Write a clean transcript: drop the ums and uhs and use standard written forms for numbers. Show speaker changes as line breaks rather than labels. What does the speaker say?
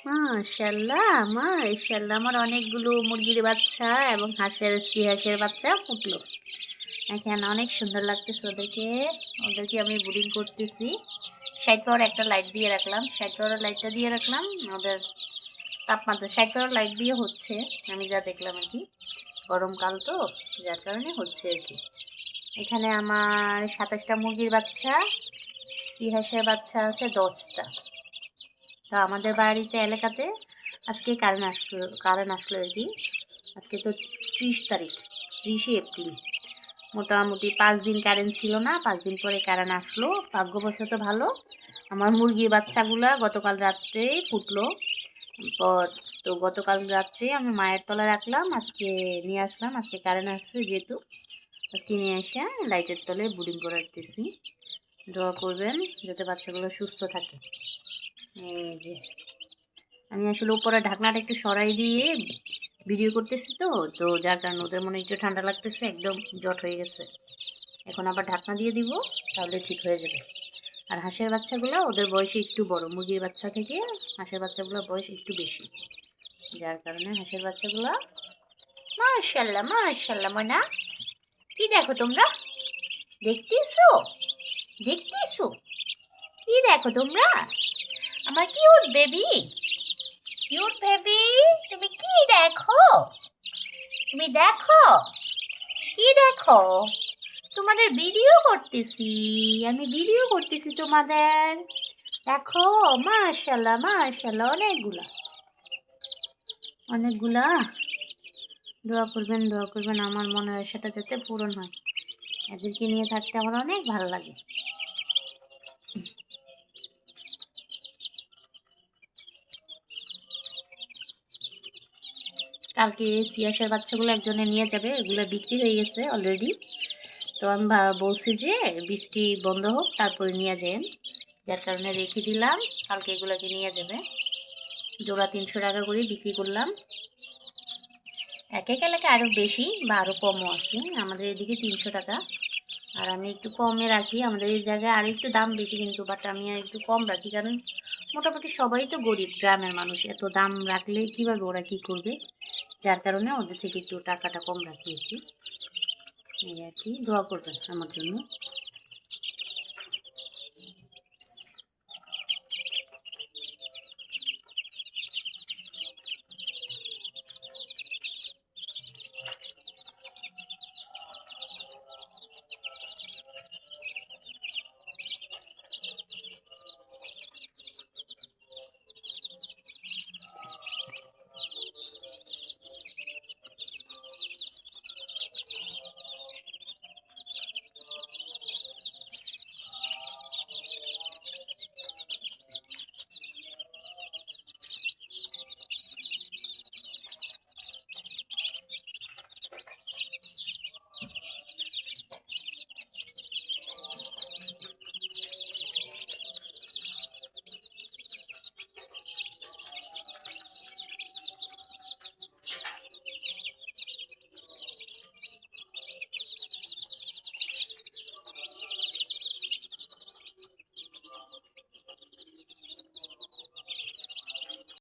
মাশাআল্লাহ, মাশাআল্লাহ, আমার অনেকগুলো মুরগির বাচ্চা এবং হাঁসের বাচ্চা ফুটলো। এখানে অনেক সুন্দর লাগতেছে ওদেরকে আমি ব্রুডিং করতেছি। সাইড পাওয়ার একটা লাইট দিয়ে রাখলাম, সাইড পাওয়ার লাইটটা দিয়ে রাখলাম। ওদের তাপমাত্রা সাইড পাওয়ার লাইট দিয়ে হচ্ছে, আমি যা দেখলাম আর কি। গরমকাল তো, যার কারণে হচ্ছে আর কি। এখানে আমার 27টা মুরগির বাচ্চা, হাঁসের বাচ্চা আছে 10টা। তো আমাদের বাড়িতে এলাকাতে আজকে কারেন্ট আসলো আর কি। আজকে তো 30 তারিখ, 30শে এপ্রিল। মোটামুটি 5 দিন কারেন্ট ছিল না, 5 দিন পরে কারেন্ট আসলো। ভাগ্যবশত ভালো, আমার মুরগির বাচ্চাগুলা গতকাল রাত্রেই ফুটলো। পর তো গতকাল রাত্রে আমি মায়ের তলা রাখলাম, আজকে নিয়ে আসলাম। আজকে কারেন্ট আসছে যেহেতু, আজকে নিয়ে এসে লাইটের তলে ব্রুডিং করাতেছি। দোয়া করবেন যাতে বাচ্চাগুলো সুস্থ থাকে। এই যে আমি আসলে উপরে ঢাকনাটা একটু সরাই দিয়ে ভিডিও করতেছি, তো যার কারণে ওদের মনে একটু ঠান্ডা লাগতেছে, একদম জট হয়ে গেছে। এখন আবার ঢাকনা দিয়ে দিব, তাহলে ঠিক হয়ে যাবে। আর হাঁসের বাচ্চাগুলো ওদের বয়সে একটু বড়, মুরগির বাচ্চা থেকে হাঁসের বাচ্চাগুলোর বয়স একটু বেশি, যার কারণে হাঁসের বাচ্চাগুলো মাশাআল্লাহ মাশাআল্লাহ। ময়না, কি দেখো তোমরা? দেখতেছো দেখতেছো কি দেখো তোমরা? আমার কিউট বেবি, কিউট বেবি, তুমি কি দেখো? তুমি দেখো কি দেখো? তোমাদের ভিডিও করতেছি, আমি ভিডিও করতেছি তোমাদের। দেখো, মাশাআল্লাহ মাশাআল্লাহ, অনেকগুলা অনেকগুলা। দোয়া করবেন আমার মনের আশাটা যাতে পূরণ হয়। এদেরকে নিয়ে থাকতে আমার অনেক ভালো লাগে। কালকে সিয়াসের বাচ্চাগুলো একজনে নিয়ে যাবে, এগুলো বিক্রি হয়ে গেছে অলরেডি। তো আমি বলছি যে বৃষ্টি বন্ধ হোক তারপরে নিয়ে যান, যার কারণে রেখে দিলাম। কালকে এগুলোকে নিয়ে যাবে। জোড়া 300 টাকা করে বিক্রি করলাম। এক এক এলাকায় আরও বেশি বা আরও কমও আছে, আমাদের এদিকে 300 টাকা। আর আমি একটু কমে রাখি, আমাদের এই জায়গায় আর একটু দাম বেশি কিন্তু, বাট আমি একটু কম রাখি, কারণ মোটামুটি সবাই তো গরিব, গ্রামের মানুষ, এত দাম রাখলে কীভাবে ওরা কী করবে, যার কারণে ওদের থেকে একটু টাকাটা কম রাখি আর কি। এই আর কি, দোয়া করবেন আমার জন্য।